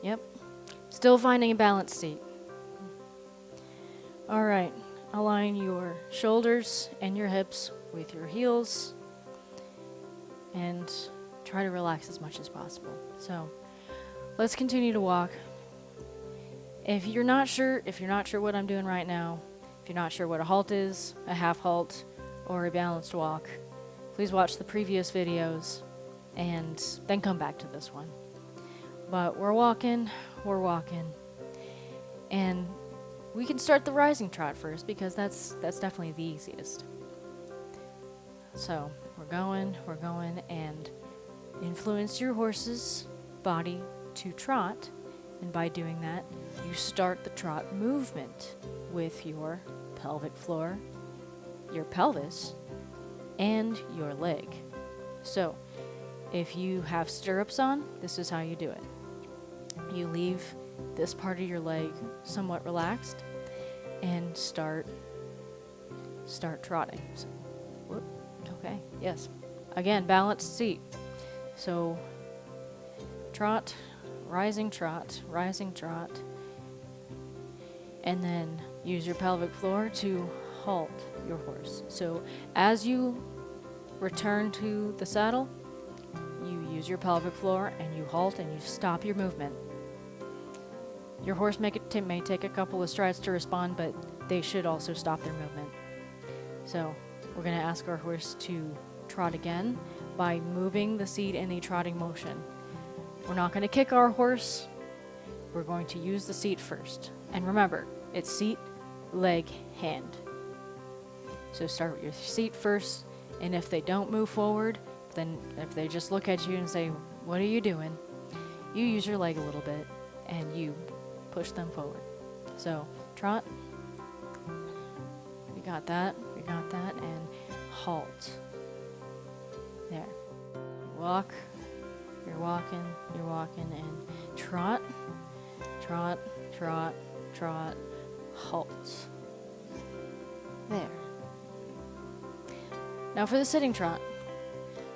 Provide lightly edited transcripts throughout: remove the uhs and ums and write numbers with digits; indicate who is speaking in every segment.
Speaker 1: Yep. Still finding a balanced seat. All right. Align your shoulders and your hips with your heels and try to relax as much as possible. So let's continue to walk. If you're not sure what I'm doing right now, if you're not sure what a halt is, a half halt, or a balanced walk, please watch the previous videos and then come back to this one. But we're walking, and we can start the rising trot first because that's definitely the easiest. So we're going, and influence your horse's body to trot, and by doing that, you start the trot movement with your pelvic floor, your pelvis, and your leg. So if you have stirrups on, this is how you do it. You leave this part of your leg somewhat relaxed and start trotting. So, whoop, okay, yes. Again, balanced seat. So trot, rising trot, and then use your pelvic floor to halt your horse. So as you return to the saddle, you use your pelvic floor and you halt and you stop your movement. Your horse may take a couple of strides to respond, but they should also stop their movement. So we're going to ask our horse to trot again by moving the seat in a trotting motion. We're not going to kick our horse. We're going to use the seat first. And remember, it's seat, leg, hand. So start with your seat first, and if they don't move forward, then if they just look at you and say, "What are you doing?" you use your leg a little bit and you push them forward. So trot. We got that, and halt. There. Walk. You're walking, and trot, halt. There. Now for the sitting trot.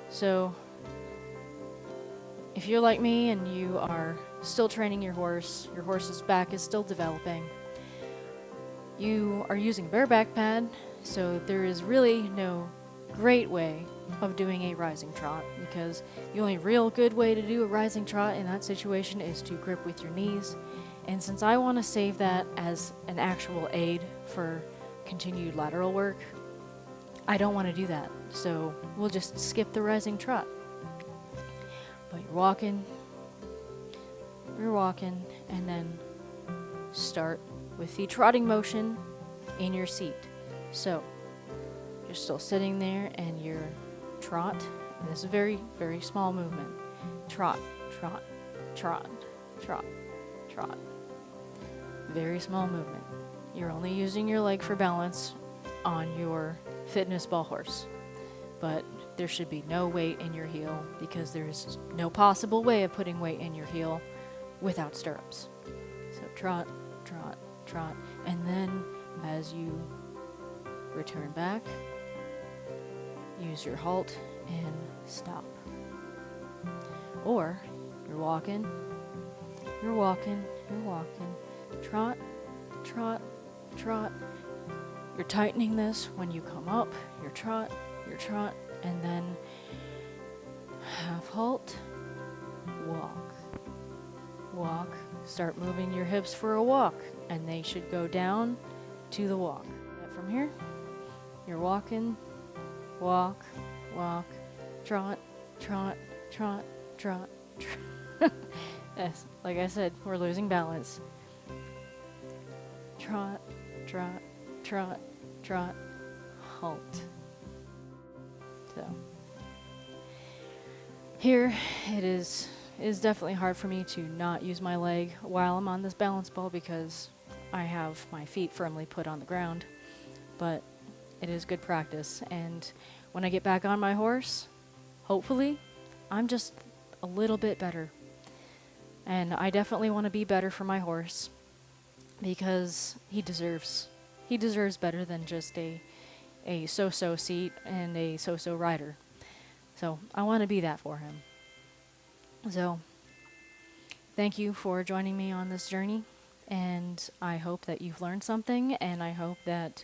Speaker 1: So if you're like me and you are still training your horse's back is still developing, you are using bare back pad, so there is really no great way of doing a rising trot, because the only real good way to do a rising trot in that situation is to grip with your knees. And since I want to save that as an actual aid for continued lateral work, I don't want to do that. So we'll just skip the rising trot. But you're walking, and then start with the trotting motion in your seat. So you're still sitting there and you're trot, and this is a very, very small movement. Trot. Very small movement. You're only using your leg for balance on your fitness ball horse. But there should be no weight in your heel, because there's no possible way of putting weight in your heel without stirrups. So trot, and then as you return back, use your halt and stop. Or you're walking, trot. You're tightening this when you come up, your trot, and then half halt, walk. Start moving your hips for a walk, and they should go down to the walk. From here, you're walking, walk, trot. Yes, like I said, we're losing balance. Trot, halt. So here it is definitely hard for me to not use my leg while I'm on this balance ball, because I have my feet firmly put on the ground. But it is good practice, and when I get back on my horse, hopefully I'm just a little bit better. And I definitely want to be better for my horse, because he deserves better than just a so-so seat and a so-so rider. So I want to be that for him. So Thank you for joining me on this journey, and I hope that you've learned something, and I hope that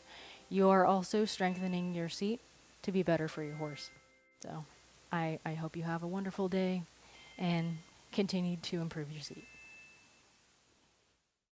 Speaker 1: you are also strengthening your seat to be better for your horse. So I hope you have a wonderful day and continue to improve your seat.